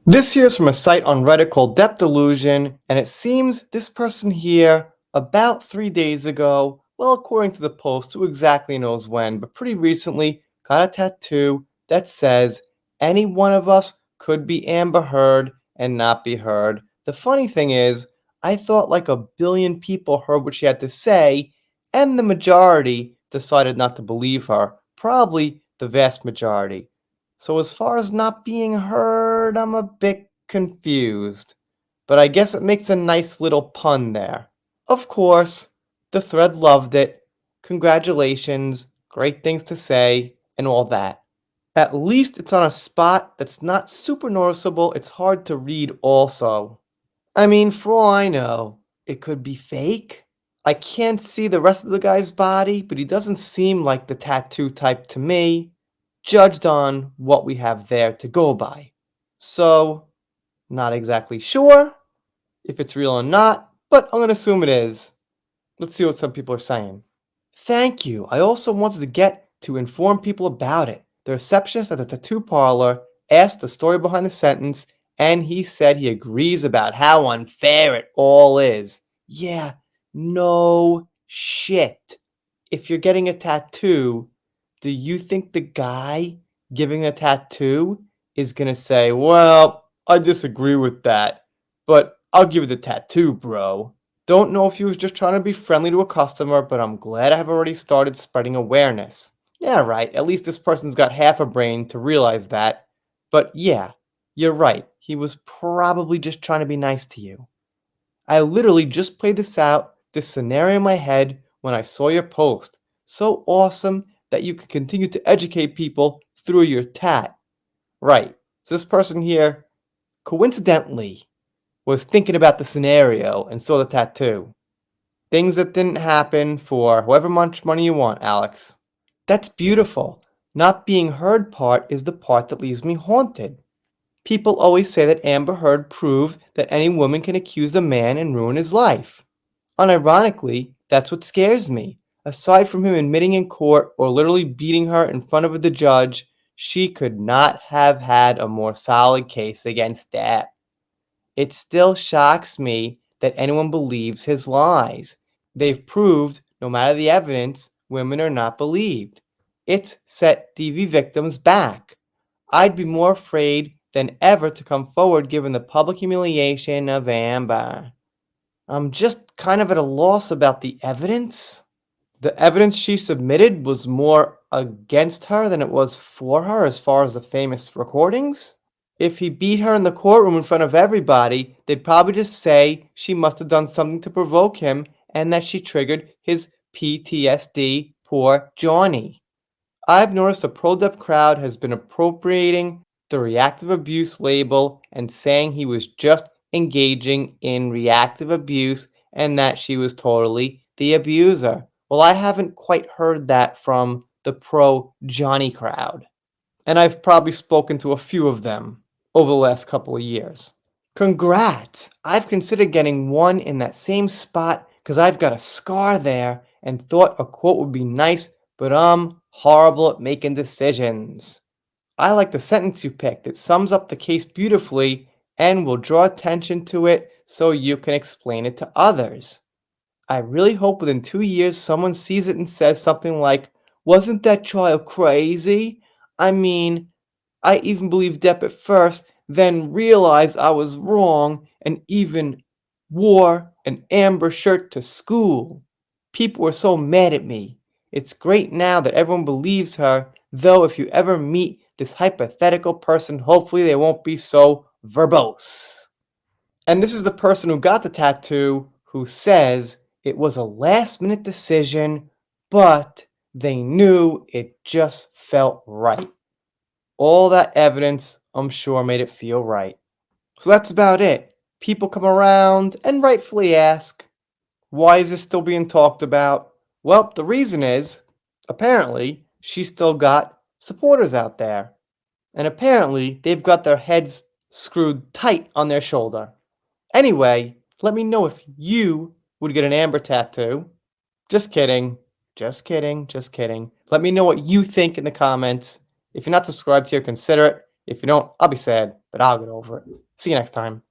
This here is from a site on Reddit called Depth Delusion, and it seems this person here, about 3 days ago, well, according to the post, who exactly knows when, but pretty recently, got a tattoo that says, any one of us could be Amber Heard and not be heard. The funny thing is, I thought like 1 billion people heard what she had to say, and the majority decided not to believe her. Probably the vast majority. So as far as not being heard, I'm a bit confused. But I guess it makes a nice little pun there. Of course, the thread loved it. Congratulations, great things to say, and all that. At least it's on a spot that's not super noticeable, it's hard to read also. I mean, for all I know, it could be fake. I can't see the rest of the guy's body, but he doesn't seem like the tattoo type to me, judged on what we have there to go by. So, not exactly sure if it's real or not, but I'm going to assume it is. Let's see what some people are saying. Thank you. I also wanted to get to inform people about it. The receptionist at the tattoo parlor asked the story behind the sentence, and he said he agrees about how unfair it all is. Yeah, no shit. If you're getting a tattoo, do you think the guy giving the tattoo is going to say, well, I disagree with that, but I'll give you the tattoo, bro? Don't know if he was just trying to be friendly to a customer, but I'm glad I have already started spreading awareness. Yeah, right, at least this person's got half a brain to realize that. But yeah, you're right, he was probably just trying to be nice to you. I literally just played this scenario in my head when I saw your post. So awesome that you can continue to educate people through your tat. Right, so this person here, coincidentally, was thinking about the scenario and saw the tattoo. Things that didn't happen for however much money you want, Alex. That's beautiful. Not being heard part is the part that leaves me haunted. People always say that Amber Heard proved that any woman can accuse a man and ruin his life. Unironically, that's what scares me. Aside from him admitting in court or literally beating her in front of the judge, she could not have had a more solid case against Depp. It still shocks me that anyone believes his lies. They've proved, no matter the evidence, women are not believed. It's set DV victims back. I'd be more afraid than ever to come forward given the public humiliation of Amber. I'm just kind of at a loss about the evidence. The evidence she submitted was more against her than it was for her as far as the famous recordings. If he beat her in the courtroom in front of everybody, they'd probably just say she must have done something to provoke him and that she triggered his PTSD. Poor Johnny. I've noticed the pro-Depp crowd has been appropriating the reactive abuse label and saying he was just engaging in reactive abuse and that she was totally the abuser. Well, I haven't quite heard that from the pro-Johnny crowd. And I've probably spoken to a few of them over the last couple of years. Congrats! I've considered getting one in that same spot because I've got a scar there and thought a quote would be nice, but I'm horrible at making decisions. I like the sentence you picked. It sums up the case beautifully and will draw attention to it so you can explain it to others. I really hope within 2 years someone sees it and says something like, wasn't that trial crazy? I mean, I even believed Depp at first, then realized I was wrong and even wore an amber shirt to school. People were so mad at me. It's great now that everyone believes her, though if you ever meet this hypothetical person, hopefully they won't be so verbose. And this is the person who got the tattoo who says it was a last minute decision, but they knew it just felt right. All that evidence, I'm sure, made it feel right. So that's about it. People come around and rightfully ask, why is this still being talked about? Well, the reason is, apparently, she's still got supporters out there. And apparently, they've got their heads screwed tight on their shoulder. Anyway, let me know if you would get an amber tattoo. Just kidding. Just kidding. Just kidding. Let me know what you think in the comments. If you're not subscribed here, consider it. If you don't, I'll be sad. but I'll get over it. See you next time.